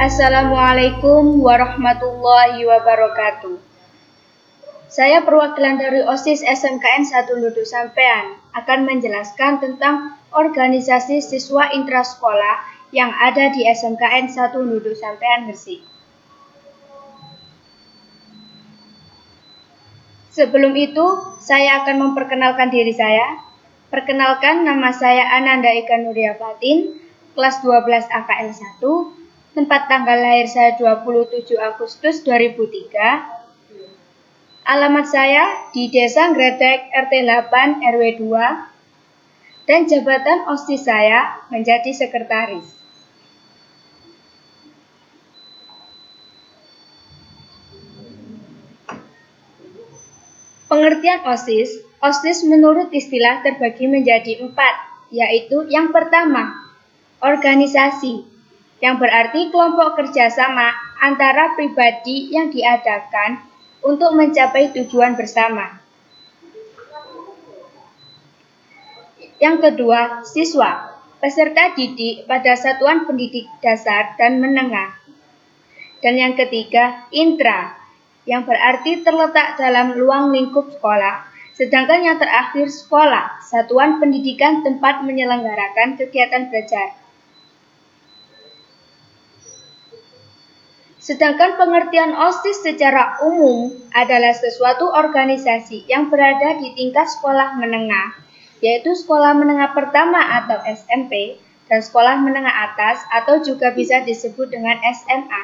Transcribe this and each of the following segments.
Assalamualaikum warahmatullahi wabarakatuh. Saya perwakilan dari OSIS SMKN 1 Nudu Sampean akan menjelaskan tentang organisasi siswa intrasekolah yang ada di SMKN 1 Nudu Sampean Gresik. Sebelum itu, saya akan memperkenalkan diri saya. Perkenalkan, nama saya Ananda Eka Nuria Fatin, kelas 12 AKL 1. Tempat tanggal lahir saya 27 Agustus 2003. Alamat saya di Desa Ngredek RT 8 RW 2. Dan jabatan OSIS saya menjadi sekretaris. Pengertian OSIS. OSIS menurut istilah terbagi menjadi 4, yaitu yang pertama, organisasi. Yang berarti kelompok kerjasama antara pribadi yang diadakan untuk mencapai tujuan bersama. Yang kedua, siswa, peserta didik pada satuan pendidik dasar dan menengah. Dan yang ketiga, intra, yang berarti terletak dalam ruang lingkup sekolah. Sedangkan yang terakhir, sekolah, satuan pendidikan tempat menyelenggarakan kegiatan belajar. Sedangkan pengertian OSIS secara umum adalah sesuatu organisasi yang berada di tingkat sekolah menengah, yaitu sekolah menengah pertama atau SMP, dan sekolah menengah atas atau juga bisa disebut dengan SMA.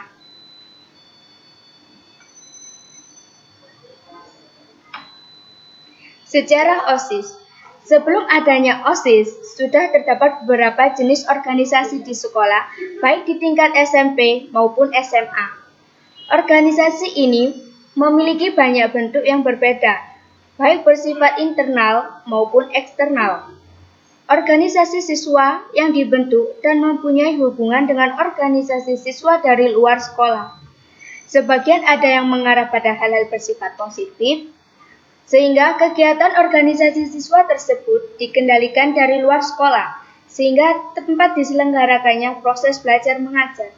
Sejarah OSIS. Sebelum adanya OSIS, sudah terdapat beberapa jenis organisasi di sekolah, baik di tingkat SMP maupun SMA. Organisasi ini memiliki banyak bentuk yang berbeda, baik bersifat internal maupun eksternal. Organisasi siswa yang dibentuk dan mempunyai hubungan dengan organisasi siswa dari luar sekolah. Sebagian ada yang mengarah pada hal-hal bersifat positif, sehingga kegiatan organisasi siswa tersebut dikendalikan dari luar sekolah, sehingga tempat diselenggarakannya proses belajar mengajar.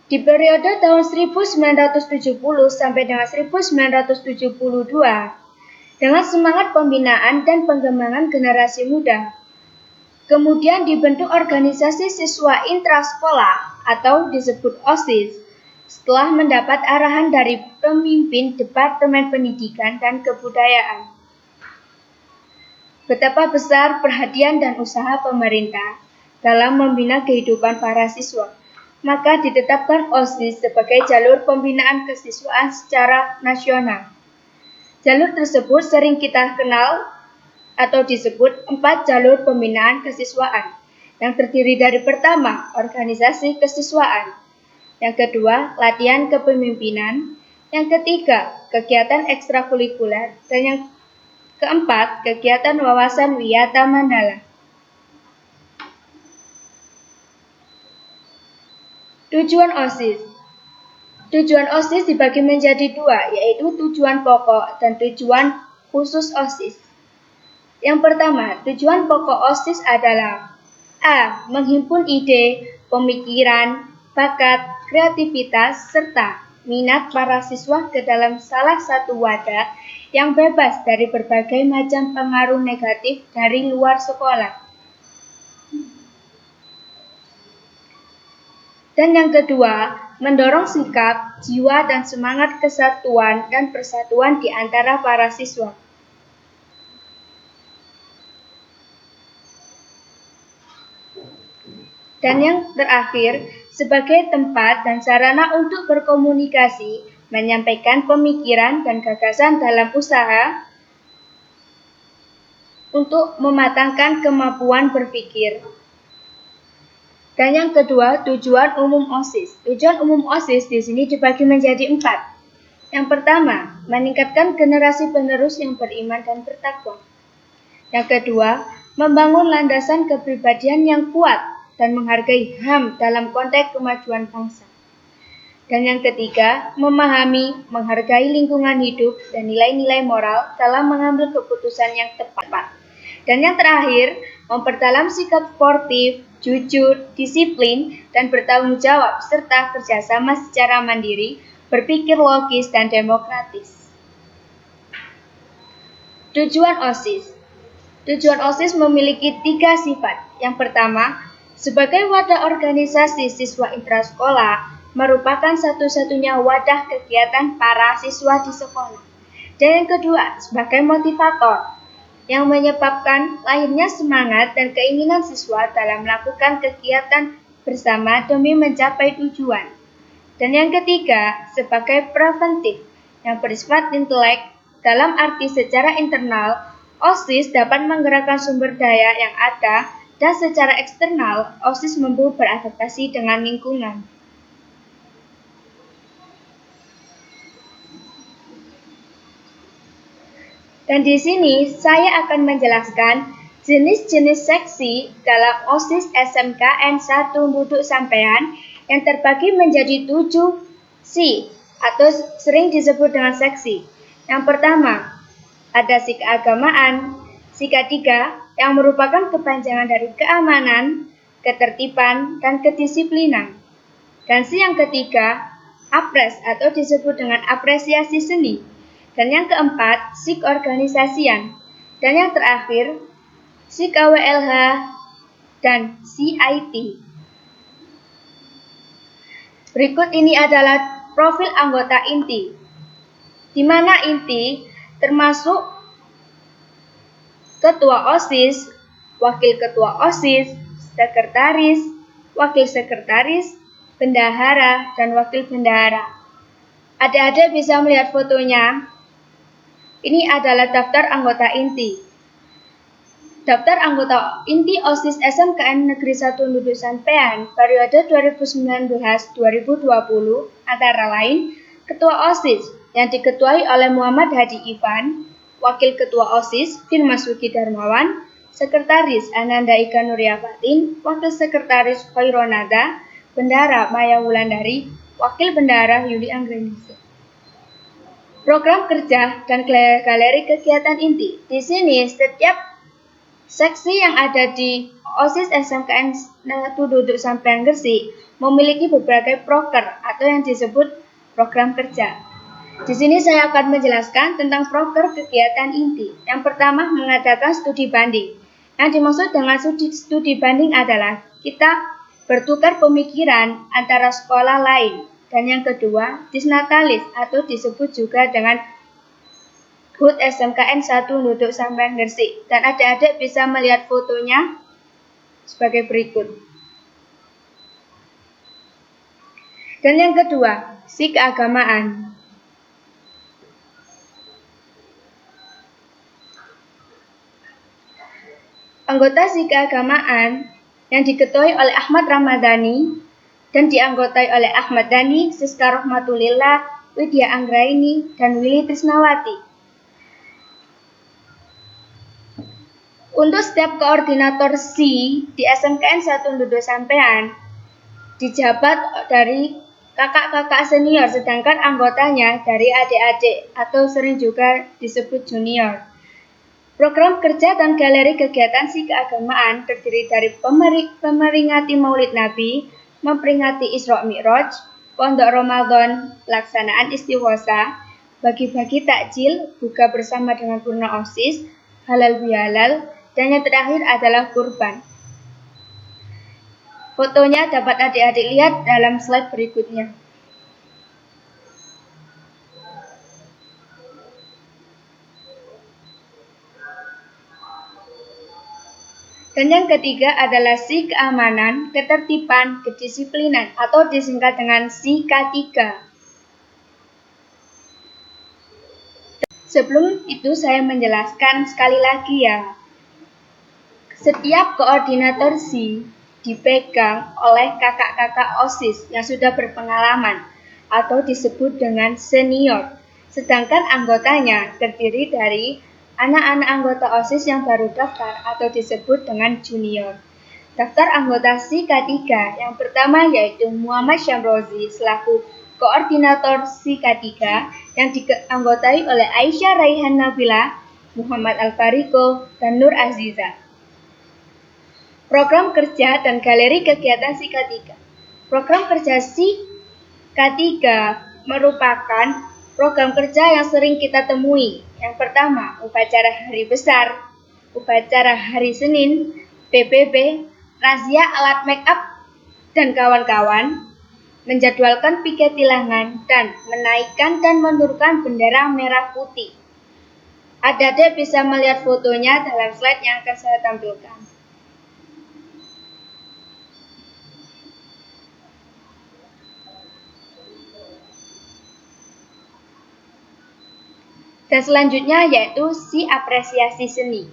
Di periode tahun 1970 sampai dengan 1972, dengan semangat pembinaan dan pengembangan generasi muda, kemudian dibentuk organisasi siswa intrasekolah atau disebut OSIS, setelah mendapat arahan dari pemimpin Departemen Pendidikan dan Kebudayaan. Betapa besar perhatian dan usaha pemerintah dalam membina kehidupan para siswa, maka ditetapkan OSIS sebagai jalur pembinaan kesiswaan secara nasional. Jalur tersebut sering kita kenal atau disebut 4 jalur pembinaan kesiswaan, yang terdiri dari pertama, organisasi kesiswaan. Yang kedua, latihan kepemimpinan. Yang ketiga, kegiatan ekstrakurikuler. Dan yang keempat, kegiatan wawasan wiyata mandala. Tujuan OSIS. Tujuan OSIS dibagi menjadi 2, yaitu tujuan pokok dan tujuan khusus OSIS. Yang pertama, tujuan pokok OSIS adalah A. Menghimpun ide, pemikiran, bakat, kreativitas, serta minat para siswa ke dalam salah satu wadah yang bebas dari berbagai macam pengaruh negatif dari luar sekolah. Dan yang kedua, mendorong sikap, jiwa, dan semangat kesatuan dan persatuan di antara para siswa. Dan yang terakhir, sebagai tempat dan sarana untuk berkomunikasi, menyampaikan pemikiran dan gagasan dalam usaha untuk mematangkan kemampuan berpikir. Dan yang kedua, tujuan umum OSIS. Tujuan umum OSIS di sini dibagi menjadi 4. Yang pertama, meningkatkan generasi penerus yang beriman dan bertakwa. Yang kedua, membangun landasan kepribadian yang kuat dan menghargai HAM dalam konteks kemajuan bangsa. Dan yang ketiga, memahami, menghargai lingkungan hidup dan nilai-nilai moral dalam mengambil keputusan yang tepat. Dan yang terakhir, memperdalam sikap sportif, jujur, disiplin, dan bertanggung jawab, serta kerjasama secara mandiri, berpikir logis, dan demokratis. Tujuan OSIS. Tujuan OSIS memiliki 3 sifat. Yang pertama, sebagai wadah organisasi siswa intrasekolah, merupakan satu-satunya wadah kegiatan para siswa di sekolah. Dan yang kedua, sebagai motivator, yang menyebabkan lahirnya semangat dan keinginan siswa dalam melakukan kegiatan bersama demi mencapai tujuan. Dan yang ketiga, sebagai preventif, yang bersifat intelek. Dalam arti secara internal, OSIS dapat menggerakkan sumber daya yang ada, dan secara eksternal, OSIS mampu beradaptasi dengan lingkungan. Dan di sini saya akan menjelaskan jenis-jenis seksi dalam OSIS SMKN 1 Duduk Sampean yang terbagi menjadi 7 C atau sering disebut dengan seksi. Yang pertama, ada si keagamaan, si ketiga yang merupakan kepanjangan dari keamanan, ketertiban, dan kedisiplinan. Dan si yang ketiga, apres atau disebut dengan apresiasi seni. Dan yang keempat, si keorganisasian. Dan yang terakhir, si KWLH dan si IT. Berikut ini adalah profil anggota inti, di mana inti termasuk ketua OSIS, wakil ketua OSIS, sekretaris, wakil sekretaris, bendahara, dan wakil bendahara. Adik-adik bisa melihat fotonya. Ini adalah daftar anggota inti. Daftar anggota inti OSIS SMKN Negeri 1 Duduk Sampean periode 2019-2020 antara lain Ketua OSIS yang diketuai oleh Muhammad Hadi Ivan, Wakil Ketua OSIS Firman Sugi Darmawan, Sekretaris Ananda Ika Nuryafatin, Wakil Sekretaris Khaironada, Bendahara Maya Wulandari, Wakil Bendahara Yuli Anggreni. Program kerja dan galeri kegiatan inti. Di sini setiap seksi yang ada di OSIS SMKN 1 Duduk Sampean Gresik memiliki berbagai proker atau yang disebut program kerja. Di sini saya akan menjelaskan tentang proker kegiatan inti. Yang pertama, mengadakan studi banding. Yang dimaksud dengan studi banding adalah kita bertukar pemikiran antara sekolah lain. Dan yang kedua, disnatalis atau disebut juga dengan HUT SMKN 1 Duduk Sampean Gresik. Dan adik-adik bisa melihat fotonya sebagai berikut. Dan yang kedua, si keagamaan. Anggota si keagamaan yang diketuai oleh Ahmad Ramadhani dan dianggotai oleh Ahmad Dhani, Siska Rohmatulillah, Widya Anggraini, dan Willy Trisnawati. Untuk setiap koordinator C di SMKN 1 Duduk Sampean dijabat dari kakak-kakak senior, sedangkan anggotanya dari adik-adik atau sering juga disebut junior. Program kerja dan galeri kegiatan si keagamaan terdiri dari pemeringati Maulid Nabi, memperingati Isra Mi'raj, Pondok Ramadan, pelaksanaan istighosa, bagi-bagi takjil, buka bersama dengan purna OSIS, halal bihalal, dan yang terakhir adalah kurban. Fotonya dapat adik-adik lihat dalam slide berikutnya. Dan yang ketiga adalah si keamanan, ketertiban, kedisiplinan atau disingkat dengan si K3. Sebelum itu saya menjelaskan sekali lagi ya. Setiap koordinator C dipegang oleh kakak-kakak OSIS yang sudah berpengalaman atau disebut dengan senior. Sedangkan anggotanya terdiri dari anak-anak anggota OSIS yang baru daftar atau disebut dengan junior. Daftar anggota si K3 yang pertama yaitu Muhammad Syamrozi selaku koordinator si K3 yang dianggotai oleh Aisyah Raihan Nabila, Muhammad Al-Fariko, dan Nur Aziza. Program kerja dan galeri kegiatan SI K3. Program kerja SI K3 merupakan program kerja yang sering kita temui. Yang pertama, upacara hari besar, upacara hari Senin, PBB, razia alat make up, dan kawan-kawan, menjadwalkan piket tilangan, dan menaikkan dan menurunkan bendera merah putih. Adik-adik bisa melihat fotonya dalam slide yang akan saya tampilkan. Dan selanjutnya yaitu SI apresiasi seni.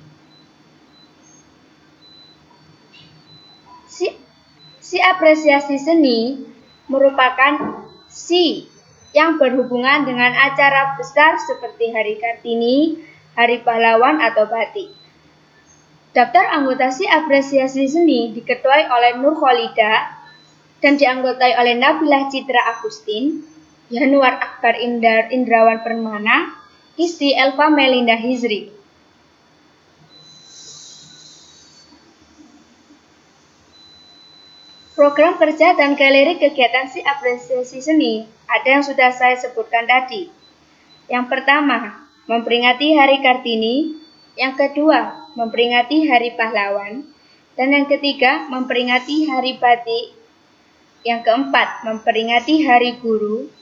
SI apresiasi seni merupakan SI yang berhubungan dengan acara besar seperti Hari Kartini, Hari Pahlawan, atau Batik. Daftar anggota SI apresiasi seni diketuai oleh Nur Kholida dan dianggotai oleh Nabilah Citra Agustin, Yanuar Akbar Indrawan Permana, Isti Elva Melinda Hizri. Program kerja dan galeri kegiatan SI apresiasi seni ada yang sudah saya sebutkan tadi. Yang pertama, memperingati Hari Kartini. Yang kedua, memperingati Hari Pahlawan. Dan yang ketiga, memperingati Hari Batik. Yang keempat, memperingati Hari Guru.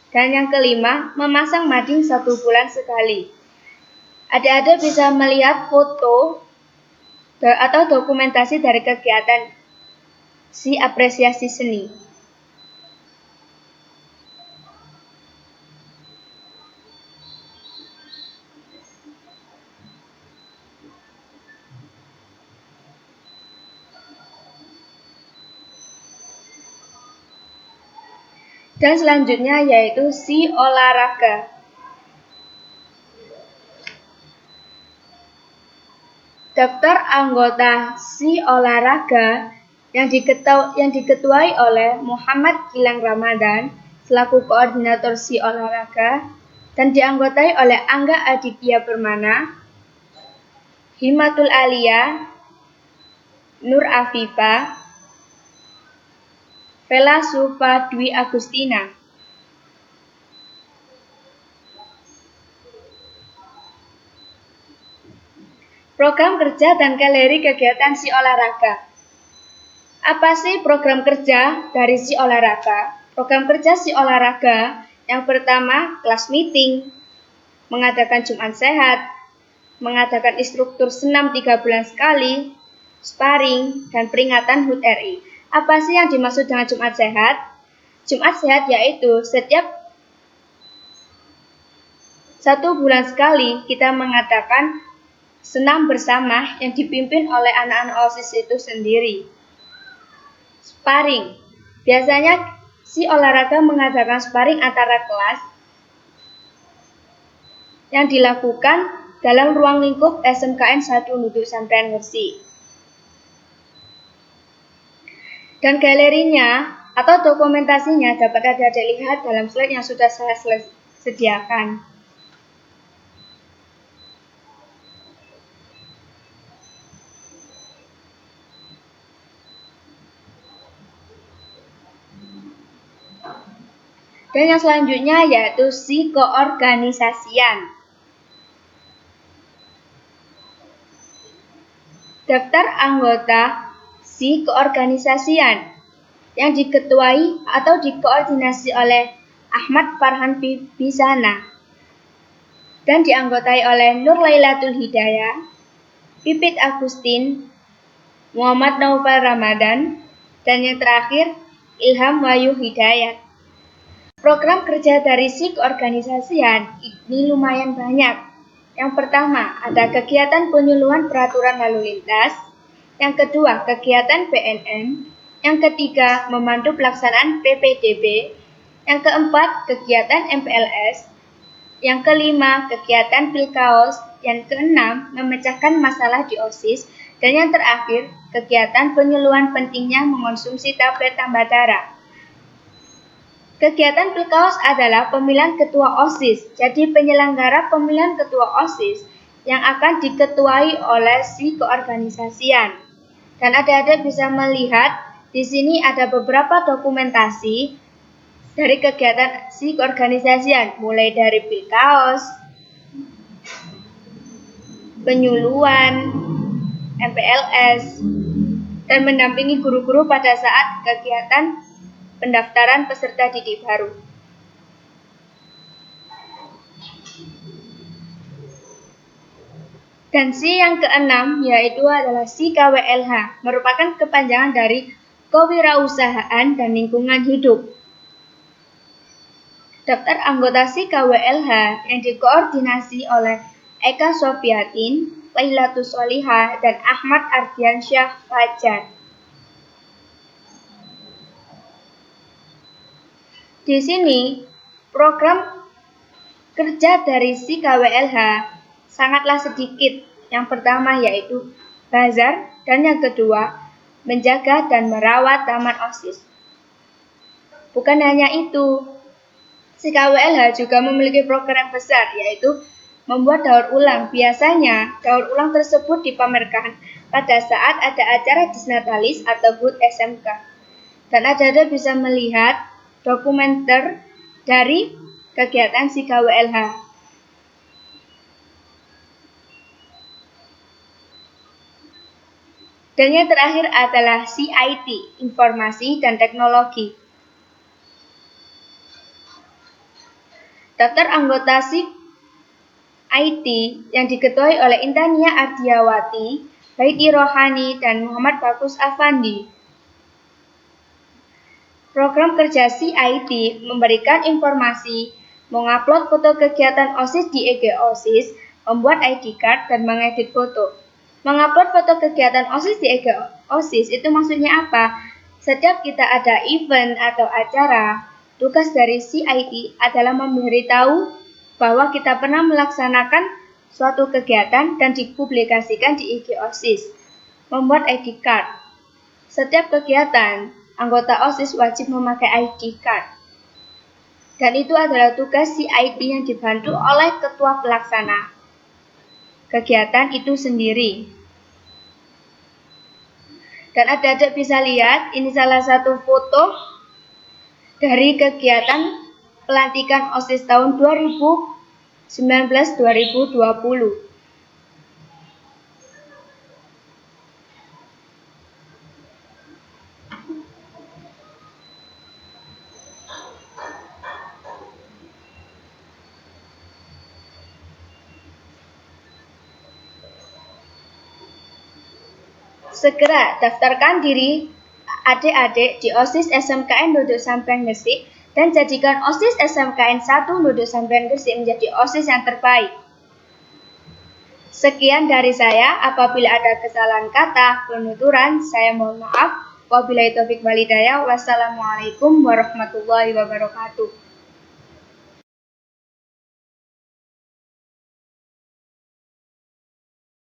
Dan yang kelima, memasang mading 1 bulan sekali. Adik-adik bisa melihat foto atau dokumentasi dari kegiatan SI apresiasi seni. Dan selanjutnya yaitu SI olahraga. Daftar anggota SI olahraga yang diketuai oleh Muhammad Gilang Ramadan selaku koordinator SI olahraga dan dianggotai oleh Angga Aditya Permana, Himatul Alia, Nur Afifa, Vela Supa Dwi Agustina. Program kerja dan galeri kegiatan SI olahraga. Apa sih program kerja dari SI olahraga? Program kerja SI olahraga yang pertama, kelas meeting, mengadakan Jumat sehat, mengadakan instruktur senam 3 bulan sekali, sparring, dan peringatan HUT RI. Apa sih yang dimaksud dengan Jumat sehat? Jumat sehat yaitu setiap 1 bulan sekali kita mengadakan senam bersama yang dipimpin oleh anak-anak OSIS itu sendiri. Sparring. Biasanya SI olahraga mengadakan sparring antara kelas yang dilakukan dalam ruang lingkup SMKN 1 Nuduk Sampean Ngersi. Dan galerinya atau dokumentasinya dapat adik-adik lihat dalam slide yang sudah saya sediakan. Dan yang selanjutnya yaitu SI keorganisasian. Daftar anggota SI keorganisasian yang diketuai atau dikoordinasi oleh Ahmad Farhan Bisana dan dianggotai oleh Nur Lailatul Hidayah, Pipit Agustin, Muhammad Naufal Ramadan, dan yang terakhir Ilham Wahyu Hidayat. Program kerja dari SI keorganisasian ini lumayan banyak. Yang pertama, ada kegiatan penyuluhan peraturan lalu lintas. Yang kedua, kegiatan PNN. Yang ketiga, memandu pelaksanaan PPDB. Yang keempat, kegiatan MPLS. Yang kelima, kegiatan Pilkaos. Yang keenam, memecahkan masalah di OSIS. Dan yang terakhir, kegiatan penyuluhan pentingnya mengonsumsi tablet tambah darah. Kegiatan Pilkaos adalah pemilihan ketua OSIS. Jadi penyelenggara pemilihan ketua OSIS yang akan diketuai oleh SI keorganisasian. Dan adik-adik bisa melihat di sini ada beberapa dokumentasi dari kegiatan keorganisasian, mulai dari pilkaos, penyuluhan, MPLS, dan mendampingi guru-guru pada saat kegiatan pendaftaran peserta didik baru. Dan si yang keenam yaitu adalah si KWLH, merupakan kepanjangan dari Kewirausahaan dan Lingkungan Hidup. Daftar anggota si KWLH yang dikoordinasi oleh Eka Sofiatin, Lailatus Solihah, dan Ahmad Ardiansyah Fajar. Di sini, program kerja dari si KWLH sangatlah sedikit. Yang pertama yaitu bazar, dan yang kedua menjaga dan merawat taman OSIS. Bukan hanya itu, si KWLH juga memiliki program besar yaitu membuat daur ulang. Biasanya daur ulang tersebut dipamerkan pada saat ada acara disnatalis atau HUT SMK. Dan adik-adik bisa melihat dokumenter dari kegiatan si KWLH. Dan yang terakhir adalah CIT, Informasi dan Teknologi. Daftar anggota CIT yang diketuai oleh Intania Ardiawati, Baiti Rohani, dan Muhammad Bagus Afandi. Program kerja CIT memberikan informasi, mengupload foto kegiatan OSIS di IG OSIS, membuat ID card, dan mengedit foto. Mengupload foto kegiatan OSIS di IG OSIS itu maksudnya apa? Setiap kita ada event atau acara, tugas dari CIT adalah memberitahu bahwa kita pernah melaksanakan suatu kegiatan dan dipublikasikan di IG OSIS. Membuat ID card. Setiap kegiatan, anggota OSIS wajib memakai ID card. Dan itu adalah tugas CIT yang dibantu oleh ketua pelaksana kegiatan itu sendiri. Dan adik-adik bisa lihat, ini salah satu foto dari kegiatan pelantikan OSIS tahun 2019-2020. Segera daftarkan diri adik-adik di OSIS SMKN Dodo Sampean Gresik dan jadikan OSIS SMKN 1 Dodo Sampean Gresik menjadi OSIS yang terbaik. Sekian dari saya, apabila ada kesalahan kata, penuturan, saya mohon maaf. Wabillahi taufiq wal hidayah. Wassalamualaikum warahmatullahi wabarakatuh.